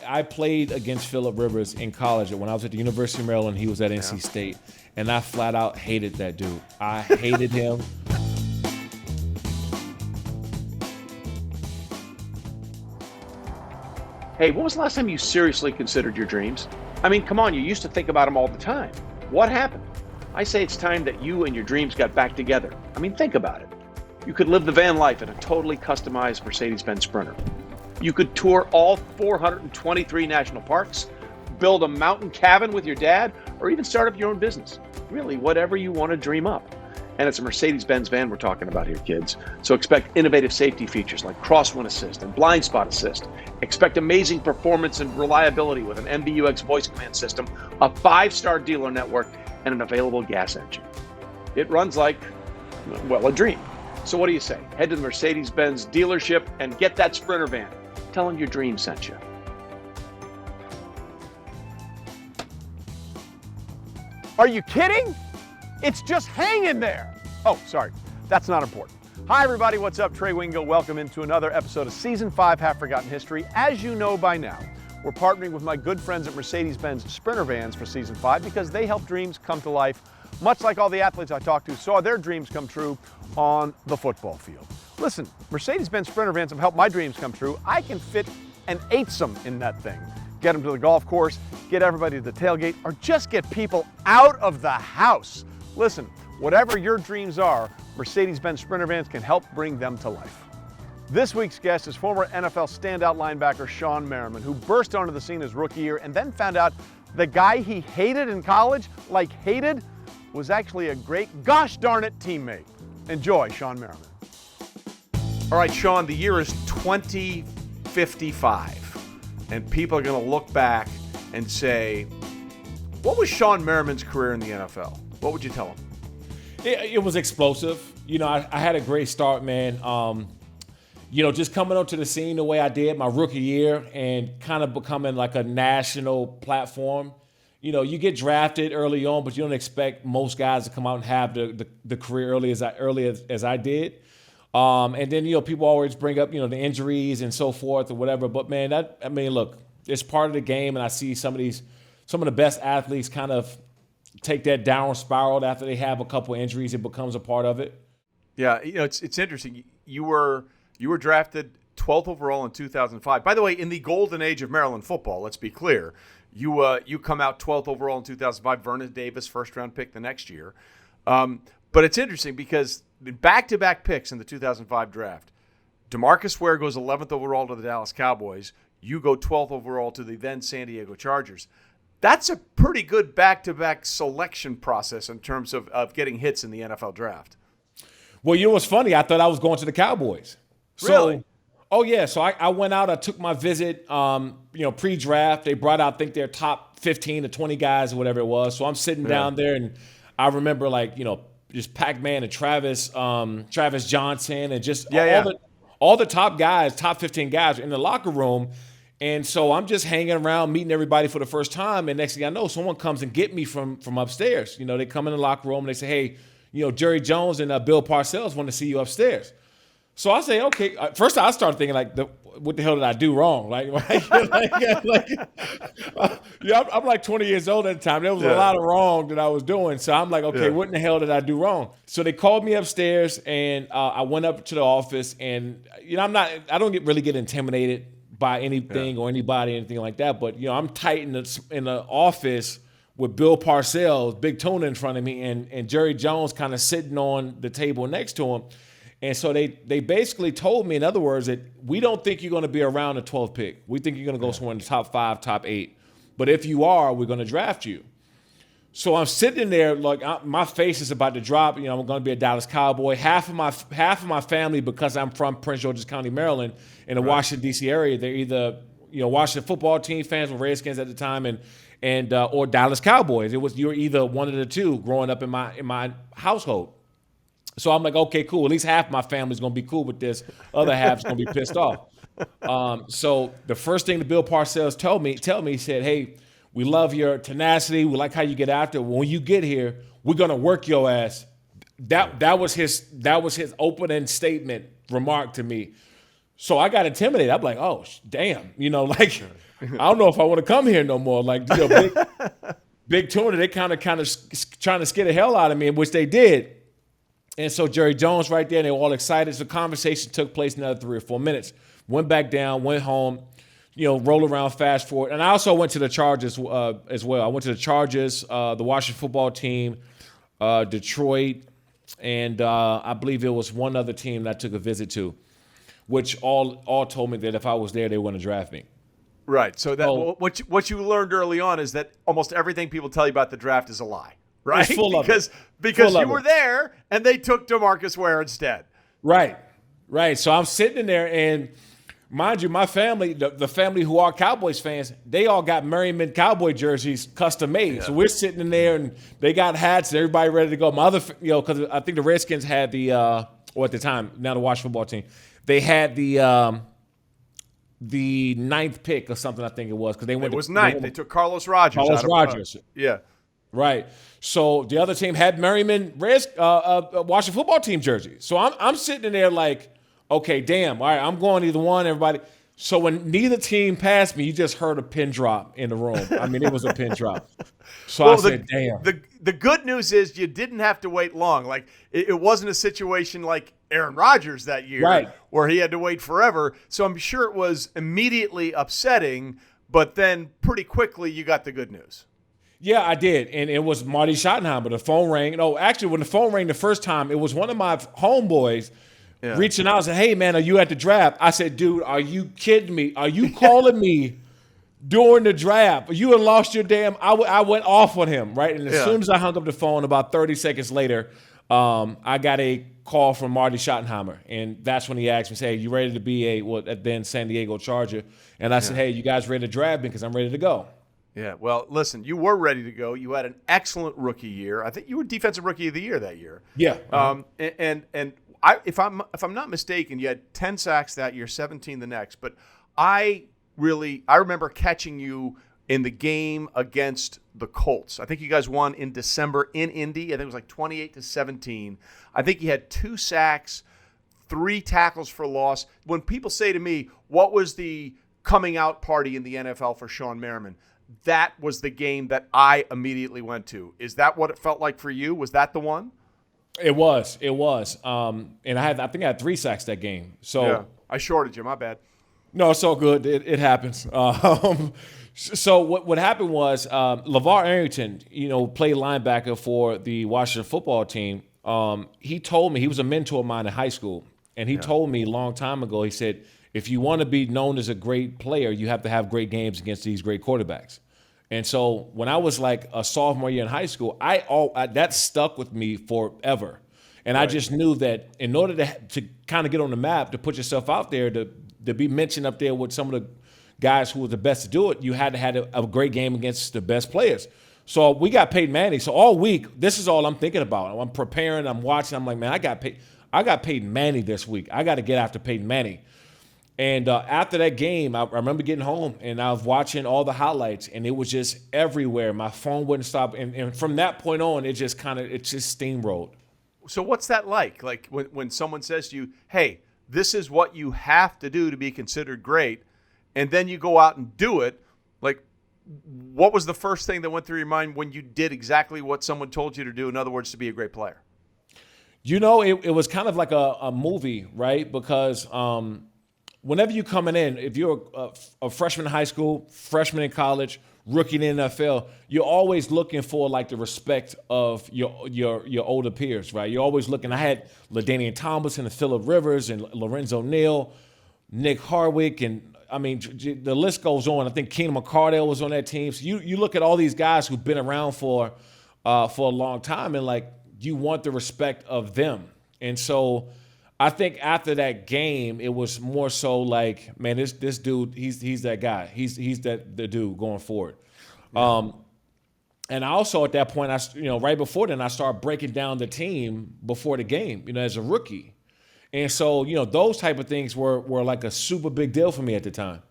I played against Phillip Rivers in college. When I was at the University of Maryland, he was at NC State. And I flat out hated that dude. I hated him. Hey, when was the last time you seriously considered your dreams? I mean, come on, you used to think about them all the time. What happened? I say it's time that you and your dreams got back together. I mean, think about it. You could live the van life in a totally customized Mercedes-Benz Sprinter. You could tour all 423 national parks, build a mountain cabin with your dad, or even start up your own business. Really, whatever you want to dream up. And it's a Mercedes-Benz van we're talking about here, kids. So expect innovative safety features like crosswind assist and blind spot assist. Expect amazing performance and reliability with an MBUX voice command system, a 5-star dealer network, and an available gas engine. It runs like, well, a dream. So what do you say? Head to the Mercedes-Benz dealership and get that Sprinter van. Tell them your dream sent you. Are you kidding? It's just hanging there. Oh, sorry, that's not important. Hi everybody, what's up? Trey Wingo. Welcome into another episode of Season 5 Half Forgotten History. As you know by now, we're partnering with my good friends at Mercedes-Benz Sprinter Vans for Season 5 because they help dreams come to life, much like all the athletes I talked to saw their dreams come true on the football field. Listen, Mercedes-Benz Sprinter Vans have helped my dreams come true. I can fit an eightsome in that thing. Get them to the golf course, get everybody to the tailgate, or just get people out of the house. Listen, whatever your dreams are, Mercedes-Benz Sprinter Vans can help bring them to life. This week's guest is former NFL standout linebacker Shawne Merriman, who burst onto the scene his rookie year and then found out the guy he hated in college, was actually a great, gosh darn it, teammate. Enjoy, Shawne Merriman. All right, Shawne, the year is 2055, and people are going to look back and say, what was Shawne Merriman's career in the NFL? What would you tell them? It was explosive. You know, I had a great start, man. Just coming onto the scene the way I did my rookie year and kind of becoming like a national platform. You know, you get drafted early on, but you don't expect most guys to come out and have the career early as I did. And then, people always bring up, the injuries and so forth or whatever. But, man, look, it's part of the game, and I see some of the best athletes kind of take that downward spiral after they have a couple injuries. It becomes a part of it. Yeah, it's interesting. You were drafted 12th overall in 2005. By the way, in the golden age of Maryland football, let's be clear, you come out 12th overall in 2005. Vernon Davis, first-round pick the next year. But it's interesting because back-to-back picks in the 2005 draft, DeMarcus Ware goes 11th overall to the Dallas Cowboys. You go 12th overall to the then San Diego Chargers. That's a pretty good back-to-back selection process in terms of getting hits in the NFL draft. Well, you know what's funny? I thought I was going to the Cowboys. Really? Oh, yeah. So I went out. I took my visit, pre-draft. They brought out, I think, their top 15 to 20 guys or whatever it was. So I'm sitting down there, and I remember, just Pac-Man and Travis Johnson and just all the top guys, top 15 guys in the locker room. And so I'm just hanging around, meeting everybody for the first time. And next thing I know, someone comes and get me from upstairs. They come in the locker room and they say, hey, Jerry Jones and Bill Parcells want to see you upstairs. So I say, okay. First I started thinking what the hell did I do wrong? I'm like 20 years old at the time. There was a lot of wrong that I was doing. So I'm like, okay, what in the hell did I do wrong? So they called me upstairs and I went up to the office and, I don't really get intimidated by anything or anybody, anything like that. But, I'm tight in the office with Bill Parcells, Big Tuna in front of me, and Jerry Jones kind of sitting on the table next to him. And so they basically told me, in other words, that we don't think you're going to be around the 12th pick. We think you're going to go somewhere in the top 5, top 8. But if you are, we're going to draft you. So I'm sitting there my face is about to drop. I'm going to be a Dallas Cowboy. Half of my family, because I'm from Prince George's County, Maryland, in the Washington D.C. area, they're either Washington football team fans or Redskins at the time, and or Dallas Cowboys. You were either one of the two growing up in my household. So I'm like, okay, cool. At least half my family's going to be cool with this. Other half's going to be pissed off. So the first thing that Bill Parcells tell me, he said, hey, we love your tenacity. We like how you get after it. When you get here, we're going to work your ass. That was his opening statement remark to me. So I got intimidated. I'm like, oh, damn. I don't know if I want to come here no more. Like, big tuna, they kind of trying to scare the hell out of me, which they did. And so Jerry Jones right there, and they were all excited. So the conversation took place another 3 or 4 minutes. Went back down, went home, roll around, fast forward. And I also went to the Chargers as well. I went to the Chargers, the Washington football team, Detroit, and I believe it was one other team that I took a visit to, which all told me that if I was there, they wouldn't draft me. Right. So what you learned early on is that almost everything people tell you about the draft is a lie, right? Because you were there and they took DeMarcus Ware instead. Right. So I'm sitting in there, and mind you, my family, the family who are Cowboys fans, they all got Merriman Cowboy jerseys custom made. Yeah. So we're sitting in there, and they got hats, and everybody ready to go. My other, because I think the Redskins had or at the time, now the Washington football team, they had the 9th pick or something, I think it was, because it was 9th. They took Carlos Rogers. Yeah. Right. So the other team had Merriman Washington football team jersey. So I'm sitting in there like, okay, damn. All right, I'm going either one, everybody. So when neither team passed me, you just heard a pin drop in the room. I mean, it was a pin drop. So I said, damn. The good news is you didn't have to wait long. Like, it wasn't a situation like Aaron Rodgers that year, right, where he had to wait forever. So I'm sure it was immediately upsetting, but then pretty quickly you got the good news. Yeah, I did. And it was Marty Schottenheimer. The phone rang. No, actually, when the phone rang the first time, it was one of my homeboys reaching out and said, hey, man, are you at the draft? I said, dude, are you kidding me? Are you calling me during the draft? You had lost your damn – I went off on him, right? And as soon as I hung up the phone, about 30 seconds later, I got a call from Marty Schottenheimer. And that's when he asked me, hey, you ready to be then San Diego Charger? And I said, hey, you guys ready to draft me because I'm ready to go. Yeah, well, listen, you were ready to go. You had an excellent rookie year. I think you were Defensive Rookie of the Year that year. Yeah. If I'm not mistaken, you had 10 sacks that year, 17 the next. But I remember catching you in the game against the Colts. I think you guys won in December in Indy. I think it was like 28-17. I think you had 2 sacks, 3 tackles for loss. When people say to me, what was the coming out party in the NFL for Shawne Merriman? That was the game that I immediately went to. Is that what it felt like for you? Was that the one? It was. And I think I had 3 sacks that game. So yeah, I shorted you. My bad. No, it's all good. It happens. So what happened was LeVar Arrington, played linebacker for the Washington football team. He told me, he was a mentor of mine in high school, and he told me a long time ago, he said, if you want to be known as a great player, you have to have great games against these great quarterbacks. And so when I was like a sophomore year in high school, that stuck with me forever. And right. I just knew that in order to kind of get on the map, to put yourself out there, to be mentioned up there with some of the guys who were the best to do it, you had to have a great game against the best players. So we got Peyton Manning. So all week, this is all I'm thinking about. I'm preparing, I'm watching. I'm like, man, I got Peyton Manning this week. I got to get after Peyton Manning. And after that game, I remember getting home, and I was watching all the highlights, and it was just everywhere. My phone wouldn't stop. And from that point on, it just steamrolled. So what's that like? Like when someone says to you, hey, this is what you have to do to be considered great, and then you go out and do it, like what was the first thing that went through your mind when you did exactly what someone told you to do, in other words, to be a great player? It was kind of like a movie, right? Because whenever you're coming in, if you're a freshman in high school, freshman in college, rookie in the NFL, you're always looking for like the respect of your older peers, right? You're always looking. I had LaDainian Tomlinson and Phillip Rivers and Lorenzo Neal, Nick Hardwick, and I mean the list goes on. I think Keenan McCardell was on that team. So you look at all these guys who've been around for a long time, and like you want the respect of them. And so I think after that game, it was more so like, man, this dude, he's that guy. He's the dude going forward. Yeah. And I also at that point, right before then, I started breaking down the team before the game, as a rookie. And so, those type of things were like a super big deal for me at the time.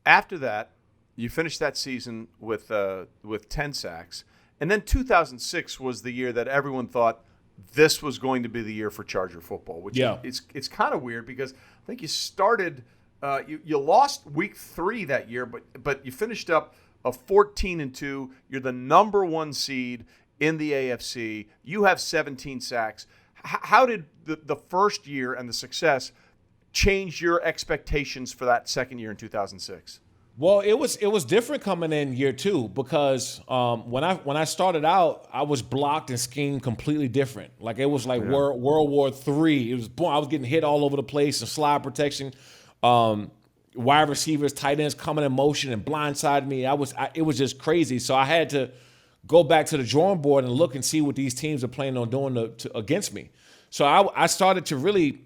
After that, you finished that season with 10 sacks. And then 2006 was the year that everyone thought this was going to be the year for Charger football, which it's kind of weird because I think you started You lost week 3 that year, but you finished up a 14-2. You're the number 1 seed in the AFC. You have 17 sacks. How did the first year and the success change your expectations for that second year in 2006? Well, it was different coming in year 2 because when I started out, I was blocked and schemed completely different. Like it was like World War III. It was I was getting hit all over the place and slide protection, wide receivers, tight ends coming in motion and blindside me. It was just crazy. So I had to go back to the drawing board and look and see what these teams are planning on doing against me. So I started to really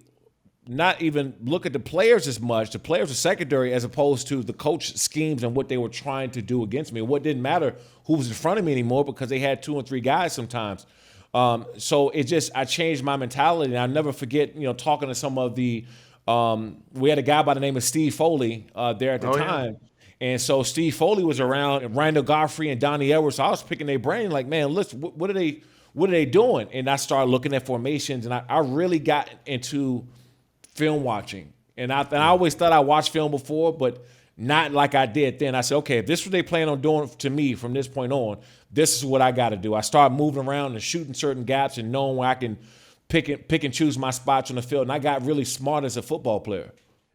not even look at the players as much. The players are secondary as opposed to the coach schemes and what they were trying to do against me. What didn't matter who was in front of me anymore because they had 2 and 3 guys sometimes. So I changed my mentality. And I'll never forget, talking to some of the we had a guy by the name of Steve Foley there at the time. Yeah. And so Steve Foley was around, and Randall Godfrey and Donnie Edwards. So I was picking their brain like, man, listen, what are they doing? And I started looking at formations, and I really got into film watching. And I always thought I watched film before, but not like I did then. I said, okay, if this is what they plan on doing to me from this point on, this is what I got to do. I started moving around and shooting certain gaps and knowing where I can pick and choose my spots on the field. And I got really smart as a football player.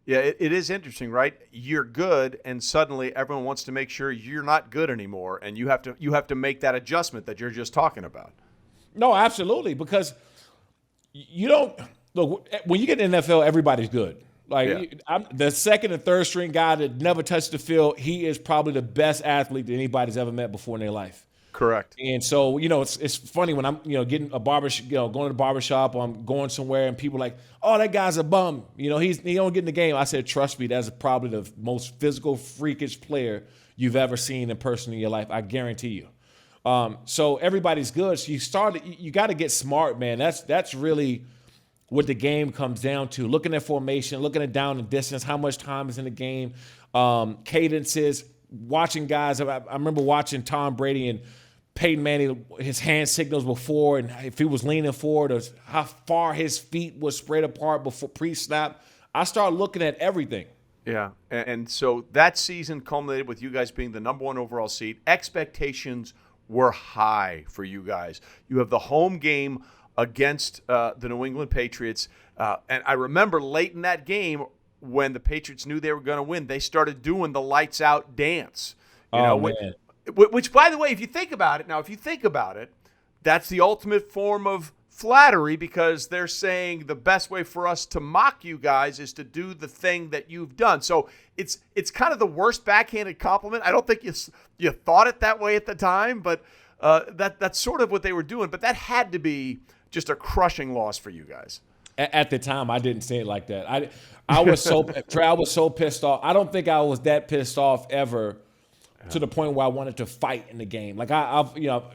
Yeah, it is interesting, right? You're good, and suddenly everyone wants to make sure you're not good anymore, and you have to make that adjustment that you're just talking about. No, absolutely, because you don't look when you get in the NFL, everybody's good. Like I'm the second and third string guy that never touched the field. He is probably the best athlete that anybody's ever met before in their life. Correct. And so, it's funny when I'm, getting a going to the barbershop, or I'm going somewhere and people are like, oh, that guy's a bum. He don't get in the game. I said, trust me, that's probably the most physical, freakish player you've ever seen in person in your life. I guarantee you. So everybody's good. So you got to get smart, man. That's really what the game comes down to. Looking at formation, looking at down and distance, how much time is in the game, cadences, watching guys. I remember watching Tom Brady and Peyton Manning, his hand signals before, and if he was leaning forward, or how far his feet was spread apart before pre-snap. I started looking at everything. Yeah, and so that season culminated with you guys being the number 1 overall seed. Expectations were high for you guys. You have the home game against the New England Patriots, and I remember late in that game when the Patriots knew they were going to win, they started doing the Lights Out dance. Man. Which, by the way, if you think about it, that's the ultimate form of flattery, because they're saying the best way for us to mock you guys is to do the thing that you've done. So it's kind of the worst backhanded compliment. I don't think you thought it that way at the time, but that's sort of what they were doing. But that had to be just a crushing loss for you guys. At the time, I didn't say it like that. I was so pissed off. I don't think I was that pissed off ever. To the point where I wanted to fight in the game. Like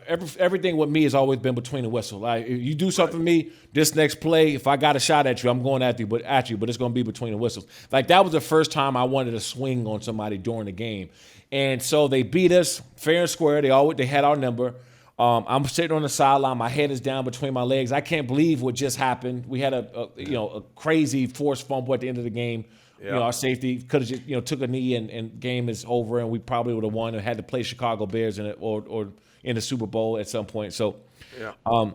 everything with me has always been between the whistle. Like if you do something to me, this next play, if I got a shot at you, I'm going at you, but it's going to be between the whistles. Like that was the first time I wanted to swing on somebody during the game, and so they beat us fair and square. They had our number. I'm sitting on the sideline. My head is down between my legs. I can't believe what just happened. We had a crazy forced fumble at the end of the game. Yeah. Our safety could have just, took a knee and game is over, and we probably would have won and had to play Chicago Bears in it or in the Super Bowl at some point. So I'm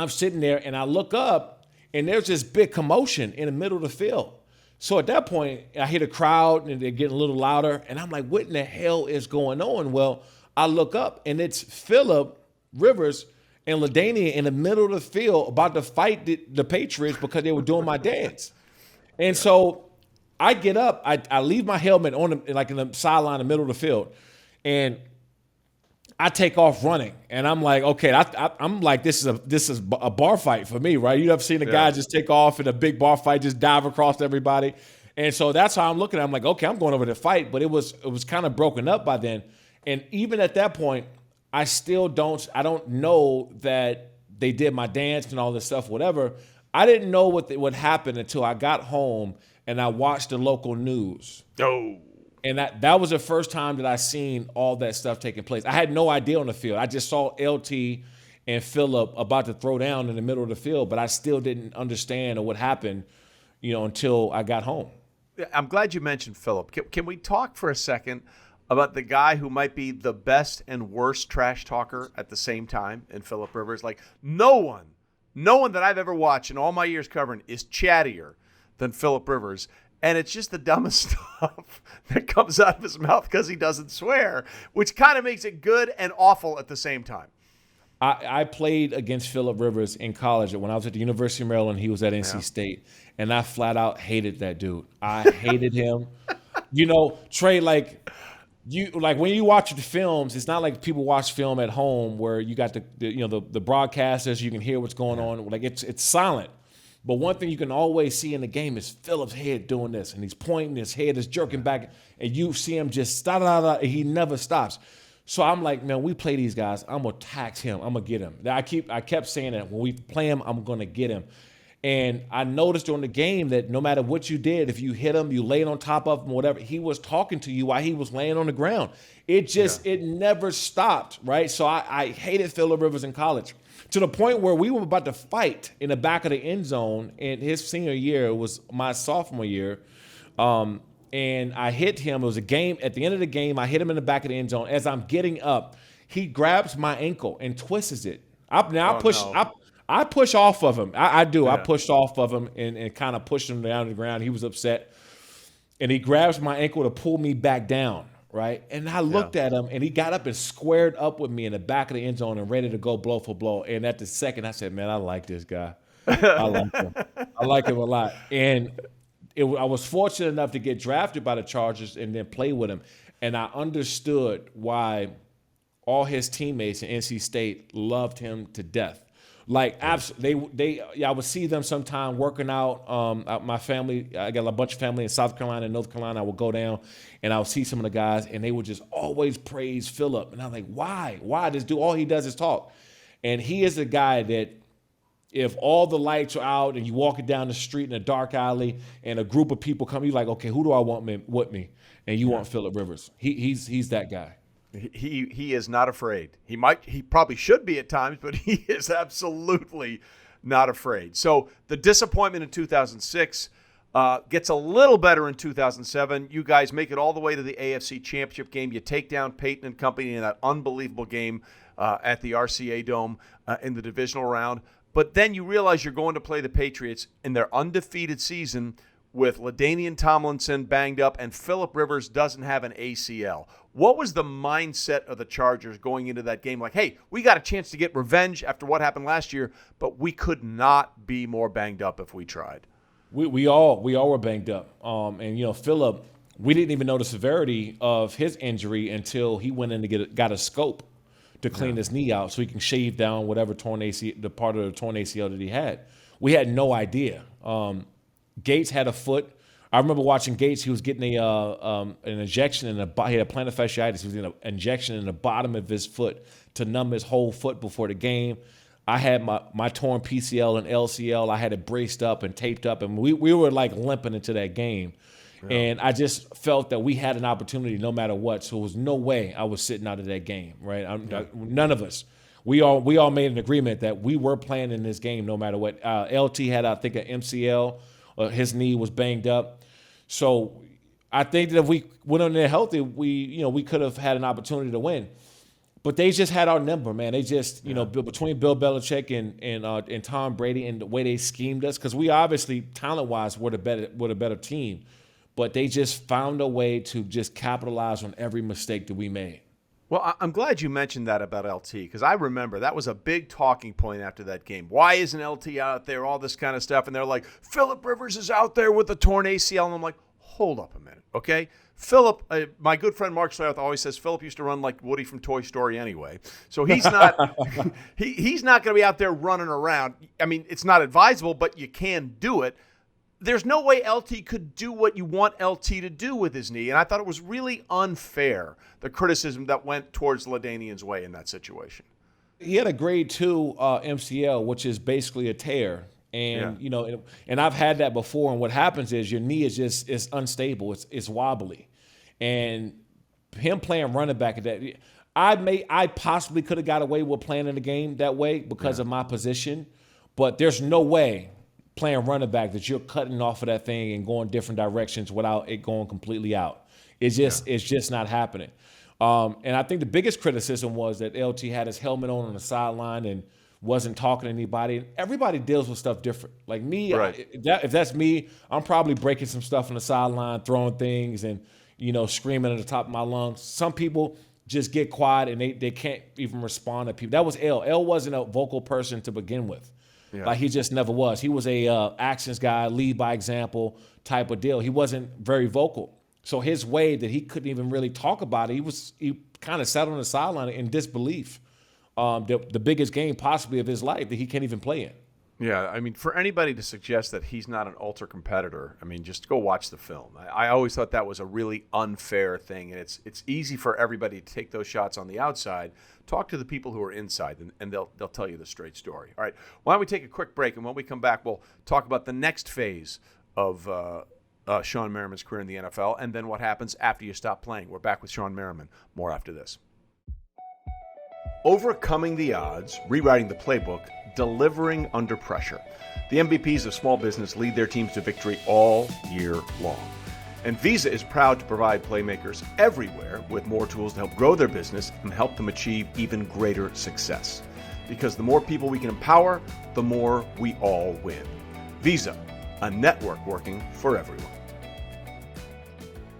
sitting there and I look up and there's this big commotion in the middle of the field. So at that point, I hear the crowd and they're getting a little louder, and I'm like, what in the hell is going on? Well, I look up and it's Phillip Rivers and LaDainian in the middle of the field about to fight the Patriots because they were doing my dance. And so I get up, I leave my helmet on in the sideline in the middle of the field, and I take off running. And I'm like, okay, I'm like, this is a bar fight for me, right? You ever seen a guy just take off in a big bar fight, just dive across everybody? And so that's how I'm looking at it. I'm like, okay, I'm going over to fight, but it was kind of broken up by then. And even at that point, I don't know that they did my dance and all this stuff, whatever. I didn't know what happened until I got home and I watched the local news. Oh. And that was the first time that I seen all that stuff taking place. I had no idea on the field. I just saw LT and Phillip about to throw down in the middle of the field, but I still didn't understand what happened, until I got home. I'm glad you mentioned Phillip. Can we talk for a second about the guy who might be the best and worst trash talker at the same time in Phillip Rivers? Like, no one that I've ever watched in all my years covering is chattier than Phillip Rivers. And it's just the dumbest stuff that comes out of his mouth because he doesn't swear, which kind of makes it good and awful at the same time. I played against Phillip Rivers in college. When I was at the University of Maryland, he was at NC State, and I flat out hated that dude. I hated him. Trey, when you watch the films, it's not like people watch film at home where you got the broadcasters, you can hear what's going on. Like it's silent. But one thing you can always see in the game is Phillip's head doing this, and he's pointing, his head is jerking back, and you see him just and he never stops. So I'm like, man, we play these guys, I'm going to tax him. I'm going to get him. I kept saying that. When we play him, I'm going to get him. And I noticed during the game that no matter what you did, if you hit him, you laid on top of him, whatever, he was talking to you while he was laying on the ground. It never stopped, right? So I hated Phillip Rivers in college to the point where we were about to fight in the back of the end zone in his senior year. It was my sophomore year. And I hit him. It was a game. At the end of the game, I hit him in the back of the end zone. As I'm getting up, he grabs my ankle and twists it. I push off of him. I do. Yeah. I pushed off of him and kind of pushed him down to the ground. He was upset. And he grabs my ankle to pull me back down, right? And I looked at him, and he got up and squared up with me in the back of the end zone and ready to go blow for blow. And at the second, I said, man, I like this guy. I like him. I like him a lot. And I was fortunate enough to get drafted by the Chargers and then play with him. And I understood why all his teammates in NC State loved him to death. Like, absolutely, I would see them sometime working out. My family, I got a bunch of family in South Carolina and North Carolina. I would go down and I would see some of the guys, and they would just always praise Phillip. And I'm like, why? Why? This dude, all he does is talk. And he is a guy that, if all the lights are out and you walking down the street in a dark alley and a group of people come, you're like, okay, who do I want with me? And you want Phillip Rivers. He's that guy. He is not afraid. He probably should be at times, but he is absolutely not afraid. So the disappointment in 2006 gets a little better in 2007. You guys make it all the way to the AFC Championship game. You take down Peyton and company in that unbelievable game at the RCA Dome in the divisional round. But then you realize you're going to play the Patriots in their undefeated season with LaDainian Tomlinson banged up and Phillip Rivers doesn't have an ACL. What was the mindset of the Chargers going into that game? Like, hey, we got a chance to get revenge after what happened last year, but we could not be more banged up if we tried. We all were banged up. And Phillip, we didn't even know the severity of his injury until he went in to got a scope to clean his knee out so he can shave down whatever the part of the torn ACL that he had. We had no idea. Gates had a foot. I remember watching Gates. He was getting an injection he had a plantar fasciitis. He was getting an injection in the bottom of his foot to numb his whole foot before the game. I had my torn PCL and LCL. I had it braced up and taped up, and we were like limping into that game. Yeah. And I just felt that we had an opportunity no matter what. So there was no way I was sitting out of that game, right? None of us. We all made an agreement that we were playing in this game no matter what. LT had, I think, an MCL. His knee was banged up. So I think that if we went on there healthy, we could have had an opportunity to win. But they just had our number, man. They just, between Bill Belichick and Tom Brady and the way they schemed us, because we obviously, talent-wise, were the better team. But they just found a way to just capitalize on every mistake that we made. Well, I'm glad you mentioned that about LT, because I remember that was a big talking point after that game. Why isn't LT out there, all this kind of stuff? And they're like, Phillip Rivers is out there with a torn ACL. And I'm like, hold up a minute, okay? Phillip, my good friend Mark Schlereth always says Phillip used to run like Woody from Toy Story anyway. So he's not he's not going to be out there running around. I mean, it's not advisable, but you can do it. There's no way LT could do what you want LT to do with his knee, and I thought it was really unfair, the criticism that went towards LaDainian's way in that situation. He had a grade 2 MCL, which is basically a tear. And, and I've had that before, and what happens is your knee is it's unstable. It's wobbly. And him playing running back at that, I possibly could have got away with playing in the game that way because of my position, but there's no way playing running back that you're cutting off of that thing and going different directions without it going completely out. It's just not happening. And I think the biggest criticism was that LT had his helmet on the sideline and wasn't talking to anybody. Everybody deals with stuff different. Like me, Right. if that's me, I'm probably breaking some stuff on the sideline, throwing things and, screaming at the top of my lungs. Some people just get quiet and they can't even respond to people. That was L. L wasn't a vocal person to begin with. Yeah. Like he just never was. He was a actions guy, lead by example type of deal. He wasn't very vocal. So his way that he couldn't even really talk about it, he kind of sat on the sideline in disbelief. The biggest game possibly of his life that he can't even play in. Yeah, I mean, for anybody to suggest that he's not an ultra competitor, I mean, just go watch the film. I always thought that was a really unfair thing, and it's easy for everybody to take those shots on the outside. Talk to the people who are inside, and they'll tell you the straight story. All right, why don't we take a quick break, and when we come back, we'll talk about the next phase of Shawne Merriman's career in the NFL, and then what happens after you stop playing. We're back with Shawne Merriman. More after this. Overcoming the odds, rewriting the playbook, delivering under pressure. The MVPs of small business lead their teams to victory all year long. And Visa is proud to provide playmakers everywhere with more tools to help grow their business and help them achieve even greater success. Because the more people we can empower, the more we all win. Visa, a network working for everyone.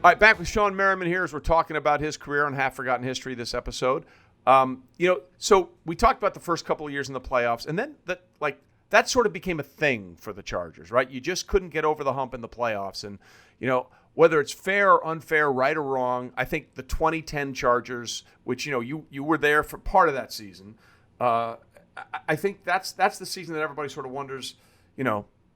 All right, back with Shawne Merriman here as we're talking about his career on Half Forgotten History this episode. So we talked about the first couple of years in the playoffs, and then that sort of became a thing for the Chargers, right? You just couldn't get over the hump in the playoffs. And, whether it's fair or unfair, right or wrong, I think the 2010 Chargers, which, you were there for part of that season, I think that's the season that everybody sort of wonders,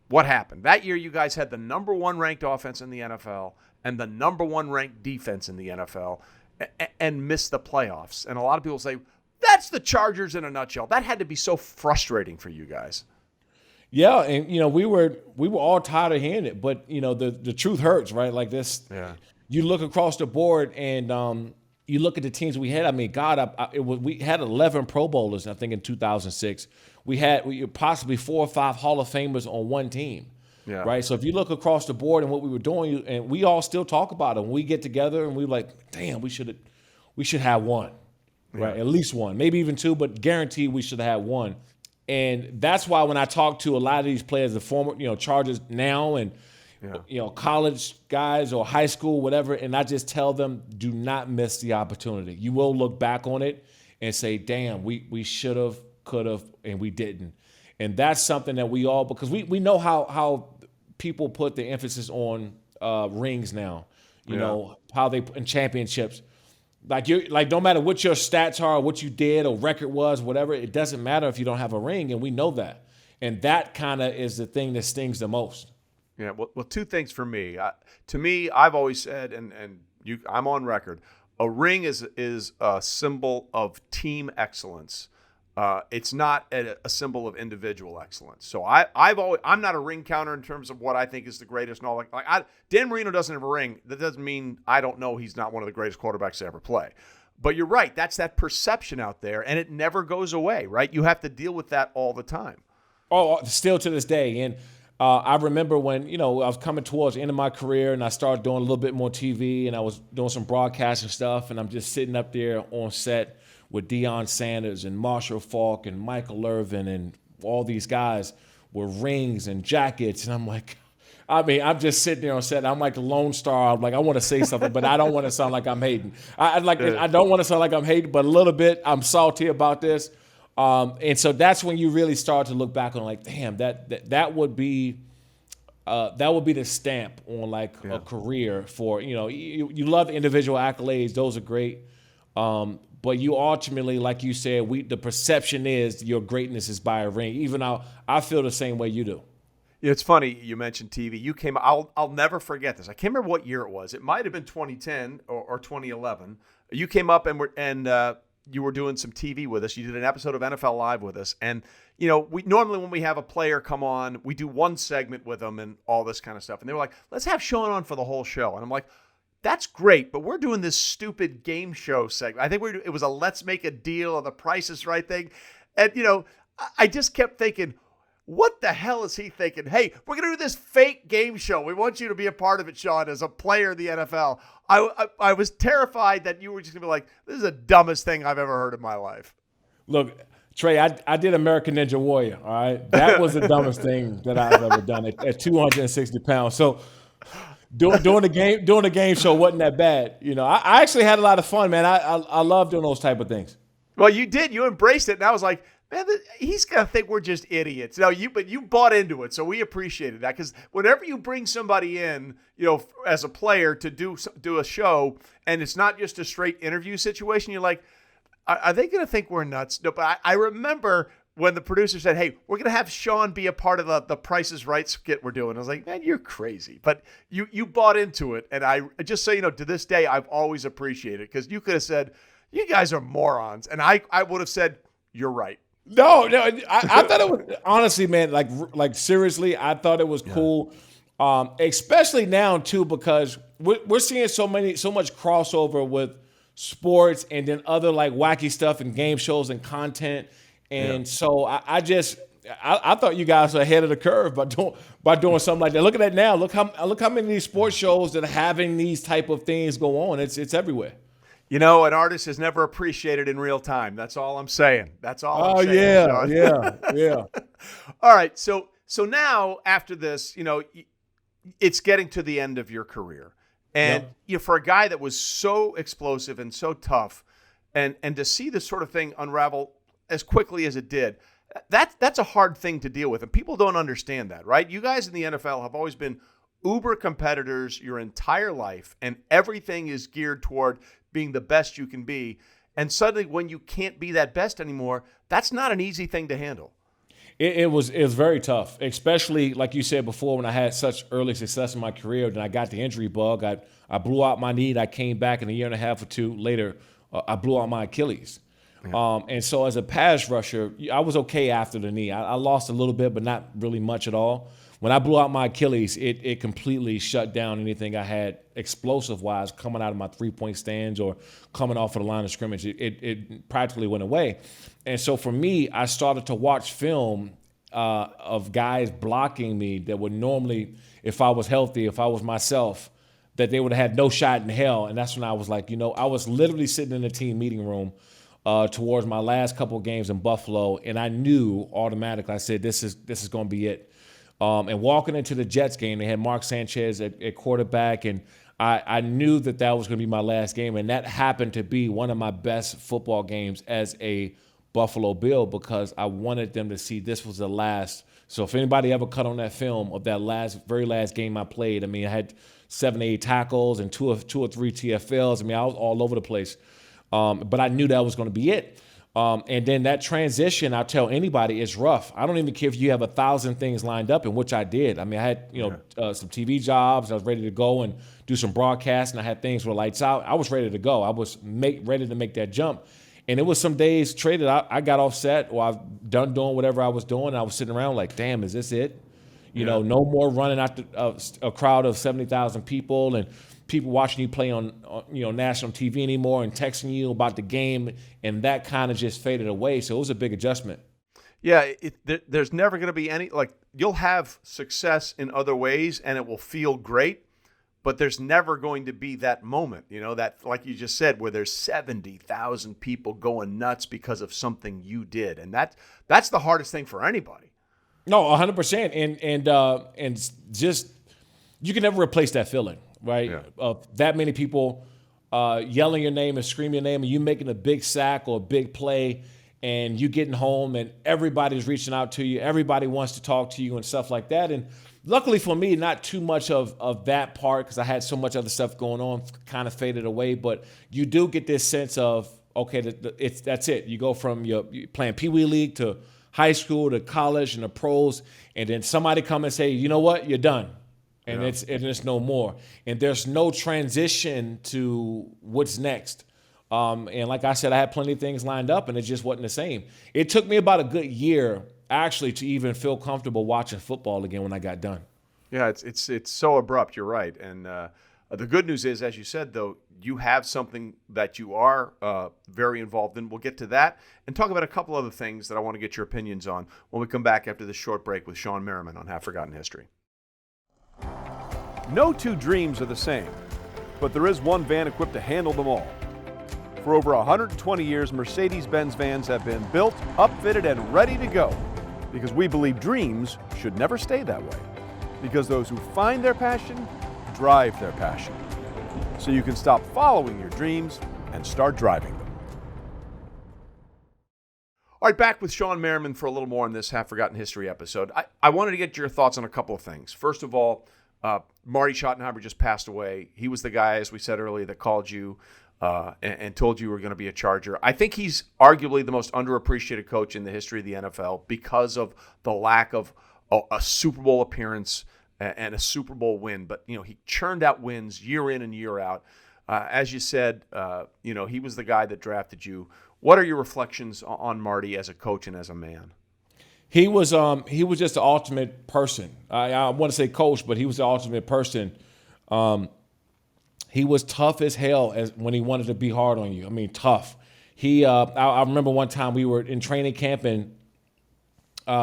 what happened. That year you guys had the number one ranked offense in the NFL and the number one ranked defense in the NFL and missed the playoffs. And a lot of people say, that's the Chargers in a nutshell. That had to be so frustrating for you guys. Yeah, and we were all tired of hearing it, but the truth hurts, right? Like this. Yeah. You look across the board and you look at the teams we had. I mean, God, we had 11 Pro Bowlers, I think, in 2006. We had possibly 4 or 5 Hall of Famers on one team. Yeah. Right. So if you look across the board and what we were doing, and we all still talk about it, when we get together and we're like, damn, we should have one, right? At least one, maybe even 2, but guaranteed we should have had one. And that's why when I talk to a lot of these players, the former, Chargers now and, college guys or high school, whatever, and I just tell them, do not miss the opportunity. You will look back on it and say, damn, we should have, could have, and we didn't. And that's something that we all, because we know how people put the emphasis on rings now, you know, how they, in championships. Like no matter what your stats are, what you did or record was, whatever, it doesn't matter if you don't have a ring, and we know that. And that kind of is the thing that stings the most. Yeah, well, 2 things for me. To me, I've always said, and I'm on record, a ring is a symbol of team excellence. It's not a symbol of individual excellence. So I'm not a ring counter in terms of what I think is the greatest and all that. Dan Marino doesn't have a ring. That doesn't mean I don't know he's not one of the greatest quarterbacks to ever play. But you're right. That's that perception out there, and it never goes away, right? You have to deal with that all the time. Oh, still to this day. And I remember when, I was coming towards the end of my career and I started doing a little bit more TV and I was doing some broadcasting stuff, and I'm just sitting up there on set with Deion Sanders and Marshall Faulk and Michael Irvin and all these guys with rings and jackets. And I'm like, I'm just sitting there on set. I'm like the Lone Star. I'm like, I want to say something, but I don't want to sound like I'm hating. I don't want to sound like I'm hating, but a little bit. I'm salty about this. And so that's when you really start to look back on like, damn, that would be the stamp on like a career for, you love the individual accolades. Those are great. But you ultimately, like you said, the perception is your greatness is by a ring. Even I feel the same way you do. Yeah, it's funny you mentioned TV. You came. I'll never forget this. I can't remember what year it was. It might have been 2010 or 2011. You came up and you were doing some TV with us. You did an episode of NFL Live with us. And we normally when we have a player come on, we do one segment with them and all this kind of stuff. And they were like, "Let's have Shawne on for the whole show." And I'm like, that's great, but we're doing this stupid game show segment. I think it was a let's make a deal or the Price is Right thing. And, I just kept thinking, what the hell is he thinking? Hey, we're going to do this fake game show. We want you to be a part of it, Shawne, as a player in the NFL. I was terrified that you were just going to be like, this is the dumbest thing I've ever heard in my life. Look, Trey, I did American Ninja Warrior, all right? That was the dumbest thing that I've ever done at 260 pounds. So doing the game show wasn't that bad. You know, I actually had a lot of fun, man. I love doing those type of things. Well, you did. You embraced it. And I was like, man, he's going to think we're just idiots. No, but you bought into it. So we appreciated that, because whenever you bring somebody in, you know, as a player to do a show, and it's not just a straight interview situation, you're like, are they going to think we're nuts? No, but I remember when the producer said, hey, we're going to have Shawne be a part of the Price is Right skit we're doing. I was like, man, you're crazy. But you bought into it. And I just so you know, to this day, I've always appreciated it, because you could have said, you guys are morons. And I would have said, you're right. No, I thought it was, honestly, man, like seriously, I thought it was cool. Especially now too, because we're seeing so much crossover with sports and then other like wacky stuff and game shows and content. And so I thought you guys were ahead of the curve by doing something like that. Look at that now. Look how many of these sports shows that are having these type of things go on. It's everywhere. You know, an artist is never appreciated in real time. That's all I'm saying. That's all I'm saying. Oh, yeah. All right. So now after this, you know, it's getting to the end of your career. And you know, for a guy that was so explosive and so tough, and to see this sort of thing unravel as quickly as it did, that's a hard thing to deal with. And people don't understand that, right? You guys in the NFL have always been uber competitors your entire life, and everything is geared toward being the best you can be. And suddenly when you can't be that best anymore, that's not an easy thing to handle. It was very tough, especially like you said before, when I had such early success in my career. Then I got the injury bug. I blew out my knee. I came back, in a year and a half or two later, I blew out my Achilles. Yeah. And so as a pass rusher, I was okay after the knee. I lost a little bit, but not really much at all. When I blew out my Achilles, it completely shut down anything I had explosive-wise coming out of my three-point stands or coming off of the line of scrimmage. It practically went away. And so for me, I started to watch film of guys blocking me that would normally, if I was healthy, if I was myself, that they would have had no shot in hell. And that's when I was like, you know, I was literally sitting in the team meeting room towards my last couple of games in Buffalo, and I knew automatically, I said, this is going to be it. And walking into the Jets game, they had Mark Sanchez at quarterback, and I knew that was going to be my last game, and that happened to be one of my best football games as a Buffalo Bill, because I wanted them to see this was the last. So if anybody ever cut on that film of that very last game I played, I mean, I had 7 or 8 tackles and two or three TFLs. I mean, I was all over the place. But I knew that was going to be it. And then that transition, I'll tell anybody, it's rough. I don't even care if you have 1,000 things lined up, in which I did. I mean, I had some TV jobs. I was ready to go and do some broadcasting. I had things with Lights Out. I was ready to go. I was ready to make that jump. And it was some days, Trey, that I got off set, or I've done doing whatever I was doing. And I was sitting around like, damn, is this it? You know, no more running out a crowd of 70,000 people and people watching you play on national TV anymore and texting you about the game, and that kind of just faded away. So it was a big adjustment. Yeah, there's never going to be any, like, you'll have success in other ways and it will feel great, but there's never going to be that moment, you know, that, like you just said, where there's 70,000 people going nuts because of something you did. And that's the hardest thing for anybody. No, 100%. And just, you can never replace that feeling, right? Yeah. Of that many people yelling your name and screaming your name, and you making a big sack or a big play, and you getting home and everybody's reaching out to you. Everybody wants to talk to you and stuff like that. And luckily for me, not too much of that part, because I had so much other stuff going on, kind of faded away. But you do get this sense of, okay, that's it. You go from you playing Pee Wee League to high school to college and the pros, and then somebody come and say, you know what, you're done. And it's no more. And there's no transition to what's next. And like I said, I had plenty of things lined up, and it just wasn't the same. It took me about a good year, actually, to even feel comfortable watching football again when I got done. Yeah, it's so abrupt. You're right. And The good news is, as you said, though, you have something that you are very involved in. We'll get to that and talk about a couple other things that I want to get your opinions on when we come back after this short break with Shawne Merriman on Half Forgotten History. No two dreams are the same, but there is one van equipped to handle them all. For over 120 years, Mercedes-Benz vans have been built, upfitted, and ready to go because we believe dreams should never stay that way. Because those who find their passion drive their passion. So you can stop following your dreams and start driving them. All right, back with Shawne Merriman for a little more on this Half Forgotten History episode. I wanted to get your thoughts on a couple of things. First of all, Marty Schottenheimer just passed away. He was the guy, as we said earlier, that called you and told you were going to be a Charger. I think he's arguably the most underappreciated coach in the history of the NFL because of the lack of a Super Bowl appearance and a Super Bowl win. But, he churned out wins year in and year out. As you said, he was the guy that drafted you. What are your reflections on Marty as a coach and as a man? He was just the ultimate person. I want to say coach, but he was the ultimate person. He was tough as hell when he wanted to be hard on you. I mean, tough. I remember one time we were in training camp and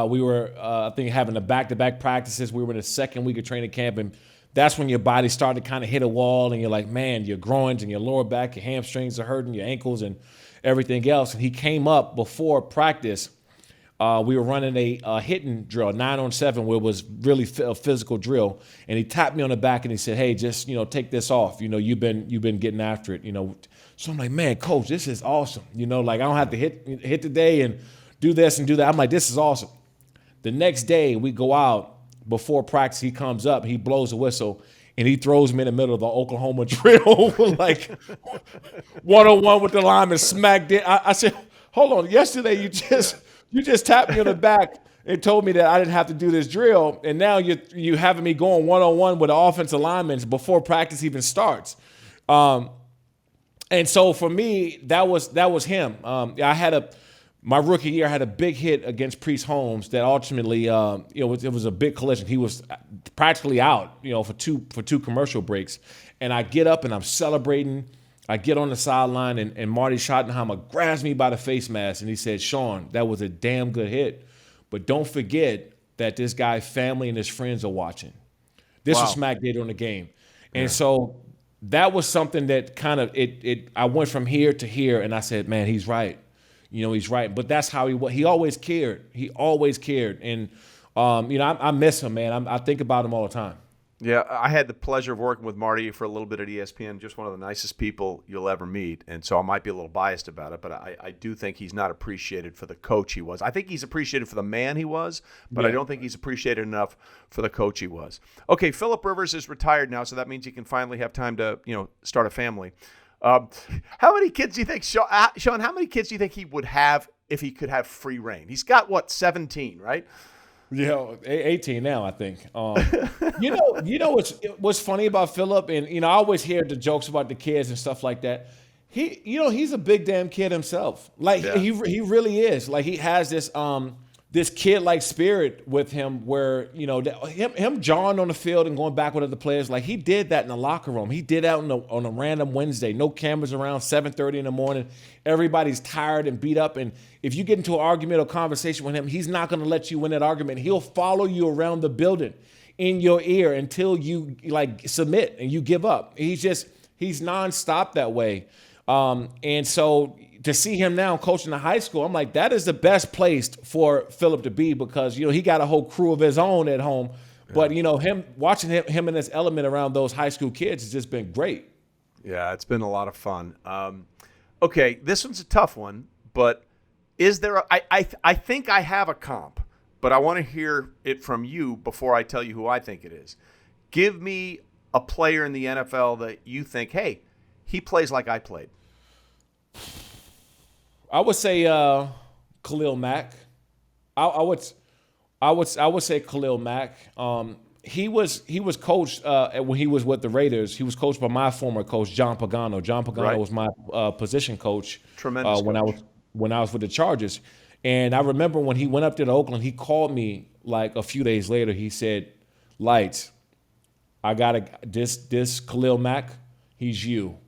we were, I think, having the back-to-back practices. We were in the second week of training camp, and that's when your body started to kind of hit a wall, and you're like, man, your groins and your lower back, your hamstrings are hurting, your ankles and everything else. And he came up before practice. We were running a hitting drill, 9-on-7, where it was really a physical drill. And he tapped me on the back and he said, hey, just, take this off. You've been getting after it, So I'm like, man, coach, this is awesome. I don't have to hit today and do this and do that. I'm like, this is awesome. The next day we go out before practice. He comes up, he blows a whistle, and he throws me in the middle of the Oklahoma drill, like one-on-one with the lineman, smacked it. I said, hold on, yesterday you just tapped me on the back and told me that I didn't have to do this drill, and now you having me going one-on-one with the offensive linemen before practice even starts. And so for me, that was him. My rookie year, I had a big hit against Priest Holmes that ultimately, it was a big collision. He was practically out, for two commercial breaks. And I get up and I'm celebrating. I get on the sideline and Marty Schottenheimer grabs me by the face mask and he said, Shawne, that was a damn good hit. But don't forget that this guy's family and his friends are watching. This was smack data on the game. And so that was something that kind of, I went from here to here and I said, man, he's right. He's right. But that's how he always cared. He always cared. And, I miss him, man. I think about him all the time. Yeah, I had the pleasure of working with Marty for a little bit at ESPN, just one of the nicest people you'll ever meet. And so I might be a little biased about it, but I do think he's not appreciated for the coach he was. I think he's appreciated for the man he was, but I don't think he's appreciated enough for the coach he was. Okay, Phillip Rivers is retired now, so that means he can finally have time to, start a family. How many kids do you think, Shawne, how many kids do you think he would have if he could have free reign? He's got, 17, right? Yeah, 18 now, I think. What's funny about Phillip, and I always hear the jokes about the kids and stuff like that. He's a big damn kid himself. Like he really is. Like he has this kid-like spirit with him where, him jawing on the field and going back with other players, like he did that in the locker room. He did that on a random Wednesday. No cameras around, 7:30 in the morning. Everybody's tired and beat up. And if you get into an argument or conversation with him, he's not going to let you win that argument. He'll follow you around the building in your ear until you submit and you give up. He's nonstop that way. And so to see him now coaching the high school, I'm like, that is the best place for Phillip to be because, he got a whole crew of his own at home. Yeah. But, him watching him in his element around those high school kids has just been great. Yeah, it's been a lot of fun. Okay, this one's a tough one, but is there I think I have a comp, but I want to hear it from you before I tell you who I think it is. Give me a player in the NFL that you think, hey, he plays like I played. I would say Khalil Mack. I would say Khalil Mack. He was coached when he was with the Raiders. He was coached by my former coach, John Pagano. John Pagano was my position coach. Tremendous coach. When I was with the Chargers. And I remember when he went up there to Oakland, he called me like a few days later. He said, Lights, I got this Khalil Mack, he's you.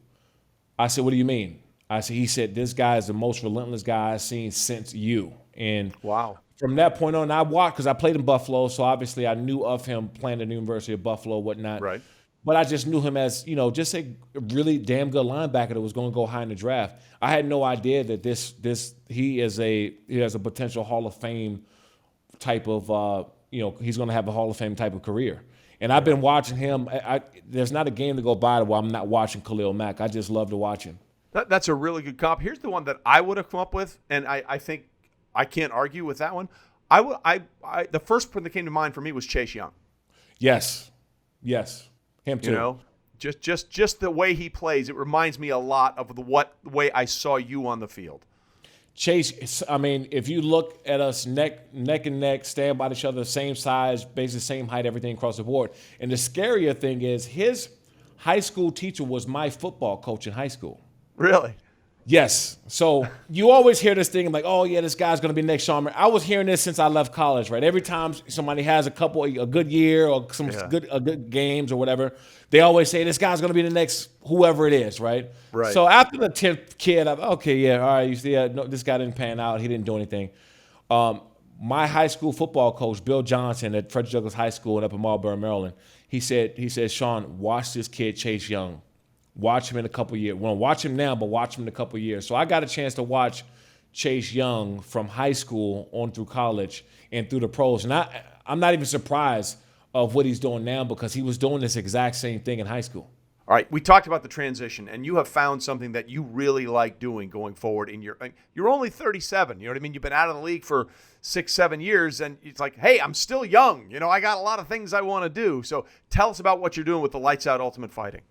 I said, what do you mean? He said, this guy is the most relentless guy I've seen since you. And wow. From that point on, I watched, because I played in Buffalo, so obviously I knew of him playing at the University of Buffalo, whatnot. Right. But I just knew him as, just a really damn good linebacker that was going to go high in the draft. I had no idea that he has a potential Hall of Fame type of, he's going to have a Hall of Fame type of career. And I've been watching him. There's not a game to go by where I'm not watching Khalil Mack. I just love to watch him. That's a really good comp. Here's the one that I would have come up with, and I think I can't argue with that one. The first one that came to mind for me was Chase Young. Yes. Him too. Just the way he plays, it reminds me a lot of the way I saw you on the field. Chase, I mean, if you look at us neck and neck, stand by each other, same size, basically same height, everything across the board. And the scarier thing is his high school teacher was my football coach in high school. Really? Yes. So you always hear this thing like, oh, yeah, this guy's going to be next Shawne Merriman. I was hearing this since I left college, right? Every time somebody has a good year or some good games or whatever, they always say this guy's going to be the next whoever it is, right? Right. So after the 10th kid, I'm okay, yeah, all right, you see, no, this guy didn't pan out. He didn't do anything. My high school football coach, Bill Johnson at Frederick Douglass High School up in Marlboro, Maryland, he said, Shawne, watch this kid, Chase Young. Watch him in a couple years. Well, watch him now, but watch him in a couple years. So I got a chance to watch Chase Young from high school on through college and through the pros. And I'm not even surprised of what he's doing now because he was doing this exact same thing in high school. All right, we talked about the transition, and you have found something that you really like doing going forward. You're only 37. You know what I mean? You've been out of the league for 6-7 years, and it's like, hey, I'm still young. I got a lot of things I want to do. So tell us about what you're doing with the Lights Out Ultimate Fighting.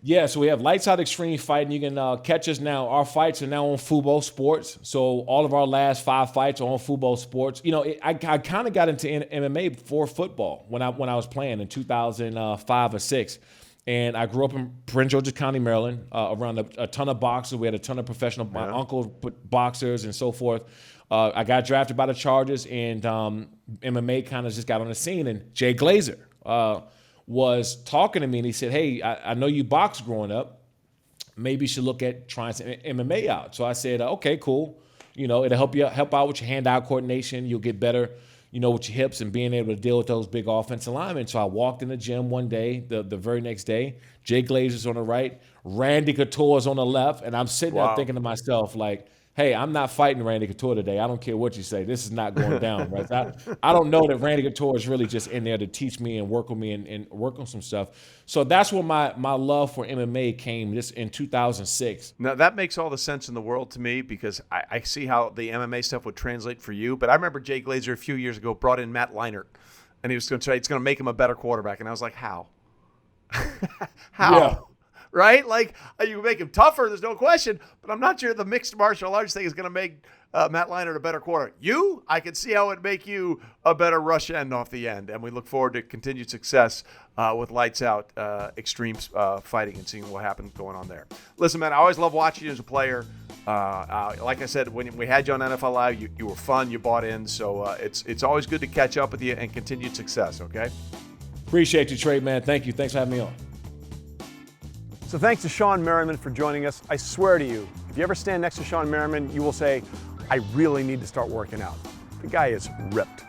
Yeah, so we have Lights Out Xtreme Fighting. You can catch us now. Our fights are now on Fubo Sports. So all of our last 5 fights are on Fubo Sports. I kind of got into MMA before football when I was playing in 2005 or 6. And I grew up in Prince George's County, Maryland, around a ton of boxers. We had a ton of professional my uncle boxers and so forth. I got drafted by the Chargers, and MMA kind of just got on the scene. And Jay Glazer was talking to me, and he said, hey, I know you boxed growing up. Maybe you should look at trying some MMA out. So I said, okay, cool. It'll help out with your hand-eye coordination. You'll get better, with your hips and being able to deal with those big offensive linemen. So I walked in the gym one day, the very next day. Jay Glazer's on the right, Randy Couture's on the left, and I'm sitting there thinking to myself, like, hey, I'm not fighting Randy Couture today. I don't care what you say. This is not going down, right? I don't know that Randy Couture is really just in there to teach me and work with me and work on some stuff. So that's where my love for MMA came just in 2006. Now, that makes all the sense in the world to me because I see how the MMA stuff would translate for you. But I remember Jay Glazer a few years ago brought in Matt Leinart, and he was going to say it's going to make him a better quarterback. And I was like, how? How? Yeah. Right? Like, you make him tougher, there's no question, but I'm not sure the mixed martial arts thing is going to make Matt Leinart a better quarterback. I can see how it would make you a better rush end off the end, and we look forward to continued success with Lights Out Extreme Fighting and seeing what happens going on there. Listen, man, I always love watching you as a player. Like I said, when we had you on NFL Live, you were fun, you bought in, so it's always good to catch up with you and continued success, okay? Appreciate you, Trey, man. Thank you. Thanks for having me on. So thanks to Shawne Merriman for joining us. I swear to you, if you ever stand next to Shawne Merriman, you will say, I really need to start working out. The guy is ripped.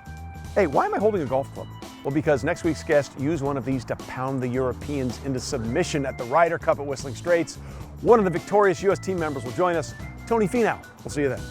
Hey, why am I holding a golf club? Well, because next week's guest used one of these to pound the Europeans into submission at the Ryder Cup at Whistling Straits. One of the victorious U.S. team members will join us, Tony Finau. We'll see you then.